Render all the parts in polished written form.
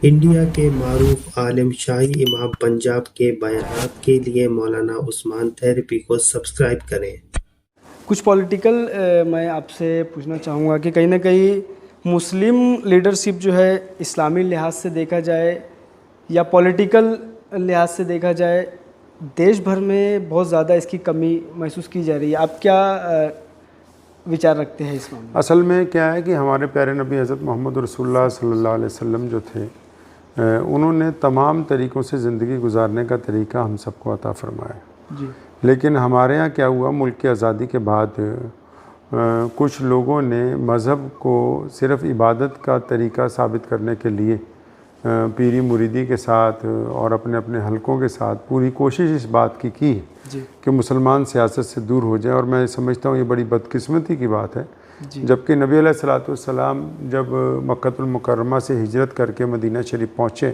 India के मारूफ आलिम शाही इमाम पंजाब के बयानात के लिए मौलाना उस्मान थेरेपी को सब्सक्राइब करें। कुछ पॉलिटिकल मैं आपसे पूछना चाहूँगा कि कहीं ना कहीं मुस्लिम लीडरशिप जो है इस्लामी लिहाज से देखा जाए या पॉलिटिकल लिहाज से देखा जाए देश भर में बहुत ज़्यादा इसकी कमी महसूस की जा रही है। आप क्या विचार रखते हैं इस मामले में? असल में क्या है कि हमारे प्यारे नबी हज़रत मोहम्मद रसूलुल्लाह सल्लल्लाहु अलैहि वसल्लम जो थे उन्होंने तमाम तरीक़ों से ज़िंदगी गुजारने का तरीक़ा हम सबको अता फ़रमाया जी। लेकिन हमारे यहाँ क्या हुआ, मुल्क की आज़ादी के बाद कुछ लोगों ने मज़हब को सिर्फ़ इबादत का तरीक़ा साबित करने के लिए पीरी मुरीदी के साथ और अपने अपने हलकों के साथ पूरी कोशिश इस बात की कि मुसलमान सियासत से दूर हो जाए। और मैं समझता हूँ ये बड़ी बदकिस्मती की बात है, जबकि नबी अलैहिस्सलाम जब मक्कतुल मुकर्रमा से हिजरत करके मदीना शरीफ पहुँचे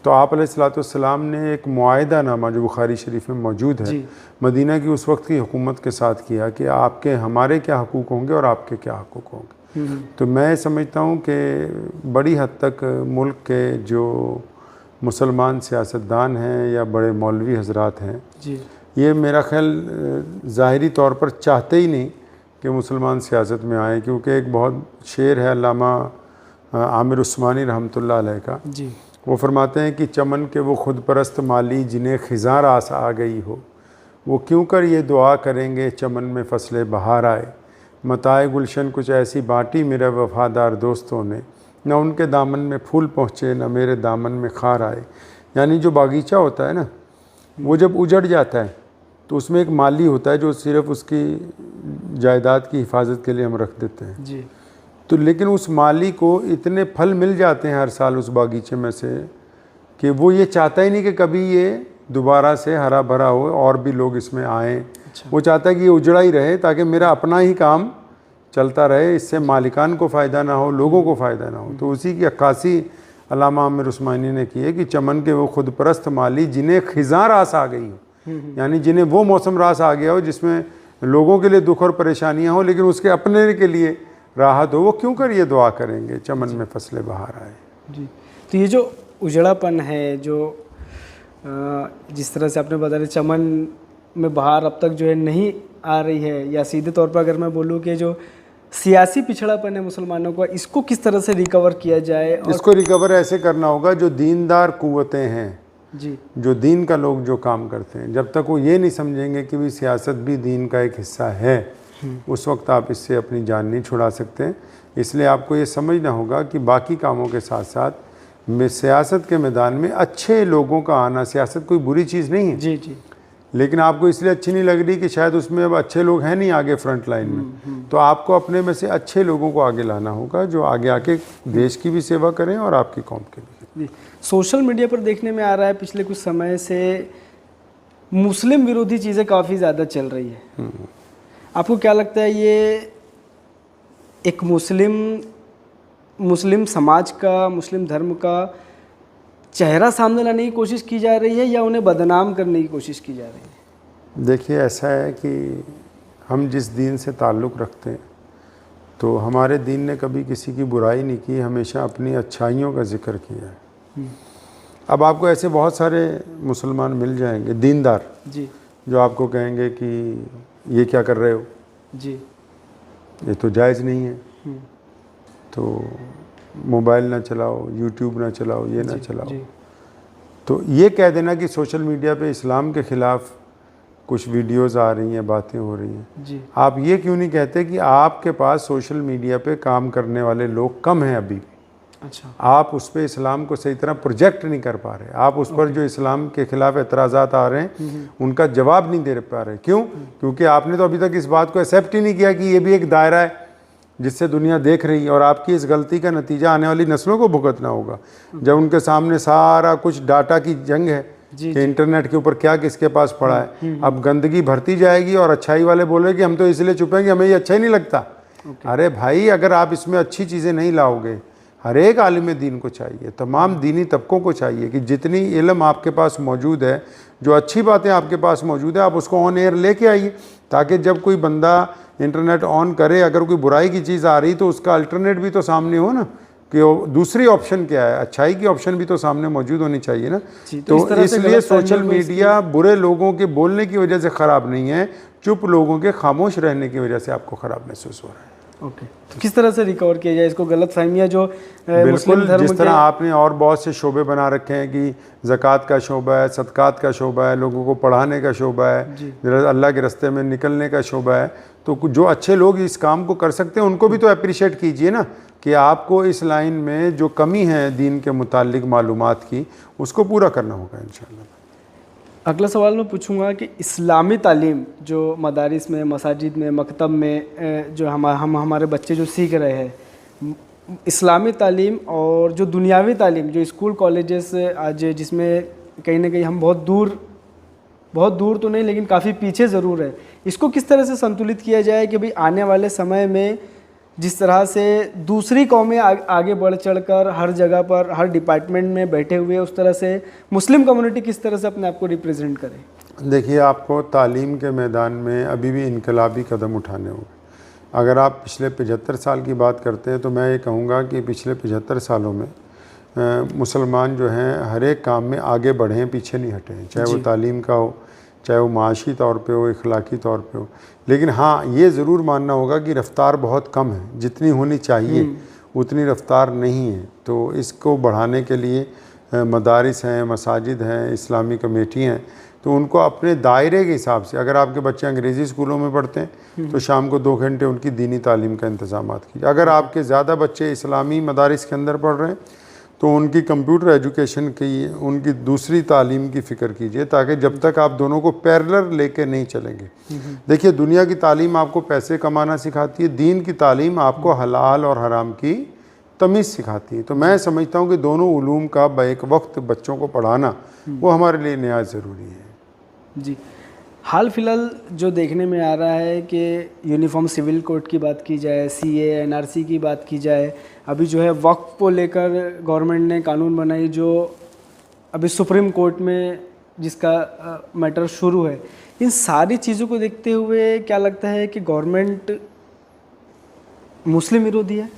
तो आप अलैहिस्सलाम ने एक मुआहिदानामा जो बुखारी शरीफ में मौजूद है मदीना की उस वक्त की हुकूमत के साथ किया कि आपके हमारे क्या हकूक़ होंगे और आपके क्या हकूक़ होंगे। तो मैं समझता हूँ कि बड़ी हद तक मुल्क के जो मुसलमान सियासतदान हैं या बड़े मौलवी हजरात हैं ये मेरा ख्याल ज़ाहिरी तौर पर चाहते ही नहीं कि मुसलमान सियासत में आए, क्योंकि एक बहुत शेर है अल्लामा आमिर उस्मानी रहमतुल्लाह अलैह का, वो फरमाते हैं कि चमन के वो खुद परस्त माली जिन्हें ख़िज़ां रास आ गई हो, वो क्यों कर ये दुआ करेंगे चमन में फसले बहार आए, मताए गुलशन कुछ ऐसी बाँटी मेरे वफ़ादार दोस्तों ने, न उनके दामन में फूल पहुँचे न मेरे दामन में खार आए। यानी जो बागीचा होता है ना, वो जब उजड़ जाता है तो उसमें एक माली होता है जो सिर्फ़ उसकी जायदाद की हिफाजत के लिए हम रख देते हैं तो लेकिन उस माली को इतने फल मिल जाते हैं हर साल उस बागीचे में से कि वो ये चाहता ही नहीं कि कभी ये दोबारा से हरा भरा हो और भी लोग इसमें आएँ। वो चाहता है कि ये उजड़ा ही रहे ताकि मेरा अपना ही काम चलता रहे, इससे मालिकान को फ़ायदा ना हो, लोगों को फ़ायदा ना हो। तो उसी की अक्कासी अल्लामा आमिर उस्मानी ने की है कि चमन के वो खुद परस्त माली जिन्हें ख़िज़ां रास आ गई हो, यानी जिन्हें वो मौसम रास आ गया हो जिसमें लोगों के लिए दुख और परेशानियाँ हो लेकिन उसके अपने के लिए राहत हो, वो क्यों कर ये दुआ करेंगे चमन में फसले बहार आए। जी। तो ये जो उजड़ापन है, जो जिस तरह से आपने बताया चमन में बहार अब तक जो है नहीं आ रही है, या सीधे तौर पर अगर मैं बोलूँ कि जो सियासी पिछड़ापन है मुसलमानों का, इसको किस तरह से रिकवर किया जाए? और इसको रिकवर ऐसे करना होगा जो दीनदार कुव्वतें हैं जो दीन का लोग जो काम करते हैं, जब तक वो ये नहीं समझेंगे कि भी सियासत भी दीन का एक हिस्सा है, उस वक्त आप इससे अपनी जान नहीं छुड़ा सकते। इसलिए आपको ये समझना होगा कि बाकी कामों के साथ साथ में सियासत के मैदान में अच्छे लोगों का आना, सियासत कोई बुरी चीज़ नहीं है लेकिन आपको इसलिए अच्छी नहीं लग रही कि शायद उसमें अब अच्छे लोग हैं नहीं आगे फ्रंट लाइन में, तो आपको अपने में से अच्छे लोगों को आगे लाना होगा जो आगे आके देश की भी सेवा करें और आपकी कौम की भी। सोशल मीडिया पर देखने में आ रहा है पिछले कुछ समय से मुस्लिम विरोधी चीज़ें काफ़ी ज़्यादा चल रही है। आपको क्या लगता है ये एक मुस्लिम समाज का, मुस्लिम धर्म का चेहरा सामने लाने की कोशिश की जा रही है या उन्हें बदनाम करने की कोशिश की जा रही है? देखिए, ऐसा है कि हम जिस दीन से ताल्लुक़ रखते हैं तो हमारे दीन ने कभी किसी की बुराई नहीं की, हमेशा अपनी अच्छाइयों का जिक्र किया है। अब आपको ऐसे बहुत सारे मुसलमान मिल जाएंगे दीनदार जो आपको कहेंगे कि ये क्या कर रहे हो ये तो जायज़ नहीं है, तो मोबाइल ना चलाओ, यूट्यूब ना चलाओ, ये ना चलाओ। तो ये कह देना कि सोशल मीडिया पे इस्लाम के ख़िलाफ़ कुछ वीडियोज़ आ रही हैं, बातें हो रही हैं, आप ये क्यों नहीं कहते कि आपके पास सोशल मीडिया पे काम करने वाले लोग कम हैं अभी भी? आप उस पर इस्लाम को सही तरह प्रोजेक्ट नहीं कर पा रहे, आप उस पर जो इस्लाम के ख़िलाफ़ एतराज़ात आ रहे हैं उनका जवाब नहीं दे पा रहे। क्यों? क्योंकि आपने तो अभी तक इस बात को एक्सेप्ट ही नहीं किया कि ये भी एक दायरा है जिससे दुनिया देख रही है और आपकी इस गलती का नतीजा आने वाली नस्लों को भुगतना होगा। जब उनके सामने सारा कुछ डाटा की जंग है कि इंटरनेट के ऊपर क्या किसके पास पड़ा है, अब गंदगी भरती जाएगी और अच्छाई वाले बोले कि हम तो इसलिए छुपेंगे, हमें ये अच्छा ही नहीं लगता। अरे भाई, अगर आप इसमें अच्छी चीज़ें नहीं लाओगे, हर एक आलिम दीन को चाहिए, तमाम दीनी तबकों को चाहिए कि जितनी इल्म आपके पास मौजूद है, जो अच्छी बातें आपके पास मौजूद है, आप उसको ऑन एयर लेके आइए, ताकि जब कोई बंदा इंटरनेट ऑन करे, अगर कोई बुराई की चीज़ आ रही तो उसका अल्टरनेट भी तो सामने हो ना, कि दूसरी ऑप्शन क्या है, अच्छाई की ऑप्शन भी तो सामने मौजूद होनी चाहिए ना। तो इसलिए सोशल मीडिया बुरे लोगों के बोलने की वजह से ख़राब नहीं है, चुप लोगों के खामोश रहने की वजह से आपको ख़राब महसूस हो रहा है। ओके, तो किस तरह से रिकवर किया जाए इसको, गलत फहमियाँ जो बिल्कुल, जिस तरह आपने और बहुत से शोबे बना रखे हैं कि ज़कात का शोबा है, सदक़ात का शोबा है, लोगों को पढ़ाने का शोबा है, अल्लाह के रास्ते में निकलने का शोबा है, तो जो अच्छे लोग इस काम को कर सकते हैं उनको भी तो अप्रिशिएट कीजिए ना, कि आपको इस लाइन में जो कमी है दीन के मुतालिक मालूमात की, उसको पूरा करना होगा इंशाअल्लाह। अगला सवाल मैं पूछूंगा कि इस्लामी तालीम जो मदारिस में, मसाजिद में, मकतब में जो हम हमारे बच्चे जो सीख रहे हैं, इस्लामी तालीम और जो दुनियावी तालीम जो स्कूल कॉलेजेस आज जिसमें कहीं ना कहीं हम बहुत दूर तो नहीं लेकिन काफ़ी पीछे ज़रूर है, इसको किस तरह से संतुलित किया जाए कि भाई आने वाले समय में जिस तरह से दूसरी कौमें आगे बढ़ चढ़कर हर जगह पर हर डिपार्टमेंट में बैठे हुए, उस तरह से मुस्लिम कम्युनिटी किस तरह से अपने आप को रिप्रेजेंट करे? देखिए, आपको तालीम के मैदान में अभी भी इनकलाबी कदम उठाने होंगे। अगर आप पिछले 75 साल की बात करते हैं तो मैं ये कहूँगा कि पिछले 75 सालों में मुसलमान जो हैं हर एक काम में आगे बढ़े हैं, पीछे नहीं हटे हैं, चाहे वो तालीम का हो, चाहे वो माशी तौर पे हो, इखलाकी तौर पे हो। लेकिन हाँ, ये ज़रूर मानना होगा कि रफ़्तार बहुत कम है, जितनी होनी चाहिए उतनी रफ़्तार नहीं है। तो इसको बढ़ाने के लिए मदारिस हैं, मसाजिद हैं, इस्लामी कमेटी हैं, तो उनको अपने दायरे के हिसाब से, अगर आपके बच्चे अंग्रेज़ी स्कूलों में पढ़ते हैं तो शाम को 2 घंटे उनकी दीनी तालीम का इंतज़ाम कीजिए। अगर आपके ज़्यादा बच्चे इस्लामी मदारिस के अंदर पढ़ रहे हैं तो उनकी कंप्यूटर एजुकेशन की, उनकी दूसरी तालीम की फ़िक्र कीजिए, ताकि जब तक आप दोनों को पैरेलल लेके नहीं चलेंगे। देखिए, दुनिया की तालीम आपको पैसे कमाना सिखाती है, दीन की तालीम आपको हलाल और हराम की तमीज़ सिखाती है। तो मैं समझता हूँ कि दोनों उलूम का बैक वक्त बच्चों को पढ़ाना वो हमारे लिए नहायत ज़रूरी है। जी, हाल फिलहाल जो देखने में आ रहा है कि यूनिफॉर्म सिविल कोड की बात की जाए, CA NRC की बात की जाए, अभी जो है वक्फ को लेकर गवर्नमेंट ने कानून बनाई जो अभी सुप्रीम कोर्ट में जिसका मैटर शुरू है, इन सारी चीज़ों को देखते हुए क्या लगता है कि गवर्नमेंट मुस्लिम विरोधी है?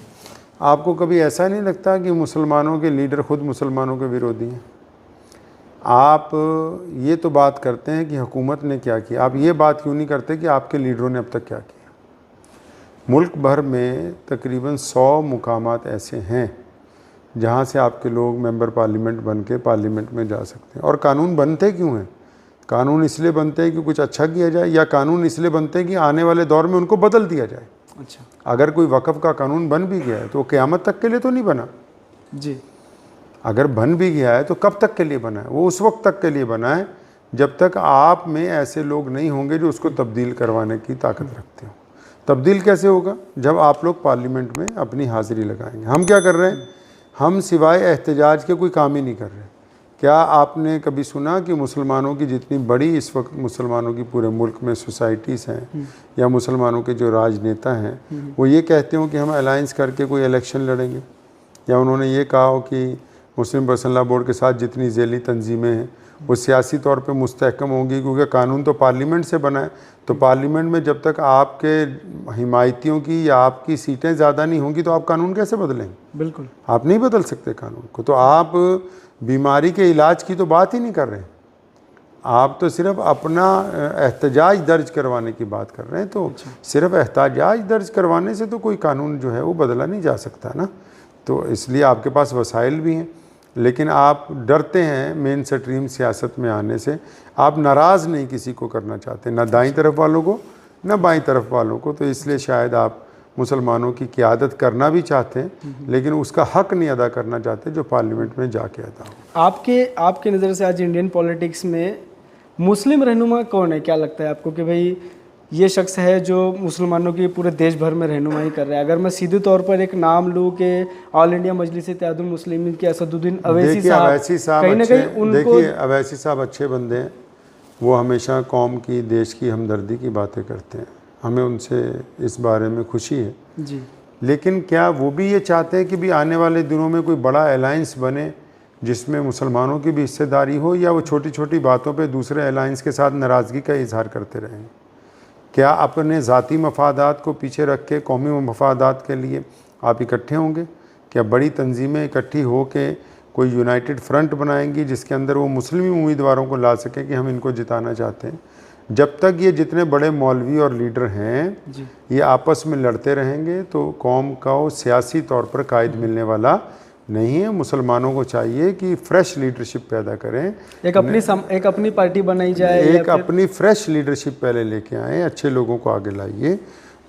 आपको कभी ऐसा नहीं लगता कि मुसलमानों के लीडर खुद मुसलमानों के विरोधी हैं? आप ये तो बात करते हैं कि हुकूमत ने क्या किया, आप ये बात क्यों नहीं करते कि आपके लीडरों ने अब तक क्या किया? मुल्क भर में तकरीबन 100 मुकामात ऐसे हैं जहाँ से आपके लोग मेंबर पार्लियामेंट बन के पार्लियामेंट में जा सकते हैं। और कानून बनते क्यों हैं? कानून इसलिए बनते हैं कि कुछ अच्छा किया जाए, या कानून इसलिए बनते हैं कि आने वाले दौर में उनको बदल दिया जाए। अच्छा, अगर कोई वक़्फ़ का कानून बन भी गया है तो वो क़यामत तक के लिए तो नहीं बना। जी, अगर बन भी गया है तो कब तक के लिए बना है? वो उस वक्त तक के लिए बना है जब तक आप में ऐसे लोग नहीं होंगे जो उसको तब्दील करवाने की ताकत रखते हो। तब्दील कैसे होगा? जब आप लोग पार्लियामेंट में अपनी हाज़िरी लगाएंगे। हम क्या कर रहे हैं? हम सिवाय एहतजाज के कोई काम ही नहीं कर रहे। क्या आपने कभी सुना कि मुसलमानों की जितनी बड़ी इस वक्त मुसलमानों की पूरे मुल्क में सोसाइटीज़ हैं या मुसलमानों के जो राजनेता हैं वो ये कहते हो कि हम अलायंस करके कोई इलेक्शन लड़ेंगे, या उन्होंने ये कहा हो कि मुस्लिम पर्सनल लॉ बोर्ड के साथ जितनी ज़ैली तंजीमें हैं वो सियासी तौर पे मुस्तहकम होंगी, क्योंकि कानून तो पार्लियामेंट से बना है। तो पार्लियामेंट में जब तक आपके हिमायतियों की या आपकी सीटें ज़्यादा नहीं होंगी तो आप कानून कैसे बदलेंगे? बिल्कुल, आप नहीं बदल सकते कानून को। तो आप बीमारी के इलाज की तो बात ही नहीं कर रहे, आप तो सिर्फ अपना एहतजाज दर्ज करवाने की बात कर रहे हैं। तो सिर्फ एहतजाज दर्ज करवाने से तो कोई कानून जो है वो बदला नहीं जा सकता ना। तो इसलिए आपके पास वसाइल भी हैं, लेकिन आप डरते हैं मेन स्ट्रीम सियासत में आने से। आप नाराज़ नहीं किसी को करना चाहते, ना दाईं तरफ वालों को ना बाईं तरफ वालों को। तो इसलिए शायद आप मुसलमानों की क़यादत करना भी चाहते हैं लेकिन उसका हक़ नहीं अदा करना चाहते जो पार्लियामेंट में जाके अदा हो। आपके नज़र से आज इंडियन पॉलिटिक्स में मुस्लिम रहनुमा कौन है? क्या लगता है आपको कि भाई ये शख्स है जो मुसलमानों की पूरे देश भर में रहनुमाई कर रहा है? अगर मैं सीधे तौर पर एक नाम लूँ कि ऑल इंडिया मजलिस इत्तेहादुल मुस्लिमीन के असदुद्दीन अवैसी साहब, कहीं ना कहीं उनको, देखिए अवैसी साहब अच्छे बंदे हैं, वो हमेशा कौम की, देश की हमदर्दी की बातें करते हैं, हमें उनसे इस बारे में खुशी है जी। लेकिन क्या वो भी ये चाहते हैं कि भी आने वाले दिनों में कोई बड़ा अलायंस बने जिसमें मुसलमानों की भी हिस्सेदारी हो, या वो छोटी छोटी बातों पे दूसरे अलायंस के साथ नाराज़गी का इजहार करते रहें? क्या अपने ज़ाती मफादात को पीछे रख के कौमी मफादात के लिए आप इकट्ठे होंगे? क्या बड़ी तंजीमें इकट्ठी हो के कोई यूनाइटेड फ्रंट बनाएंगी जिसके अंदर वो मुस्लिम उम्मीदवारों को ला सकें कि हम इनको जिताना चाहते हैं? जब तक ये जितने बड़े मौलवी और लीडर हैं ये आपस में लड़ते रहेंगे तो कौम का सियासी तौर पर कायद मिलने वाला नहीं है। मुसलमानों को चाहिए कि फ्रेश लीडरशिप पैदा करें, एक अपनी पार्टी बनाई जाए, एक अपनी फ्रेश लीडरशिप पहले लेके आएँ, अच्छे लोगों को आगे लाइए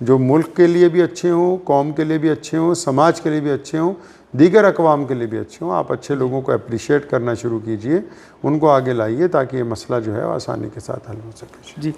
जो मुल्क के लिए भी अच्छे हों, कौम के लिए भी अच्छे हों, समाज के लिए भी अच्छे हों, दीगर अक़वाम के लिए भी अच्छे हों। आप अच्छे लोगों को अप्रिशिएट करना शुरू कीजिए, उनको आगे लाइए ताकि ये मसला जो है आसानी के साथ हल हो सके। जी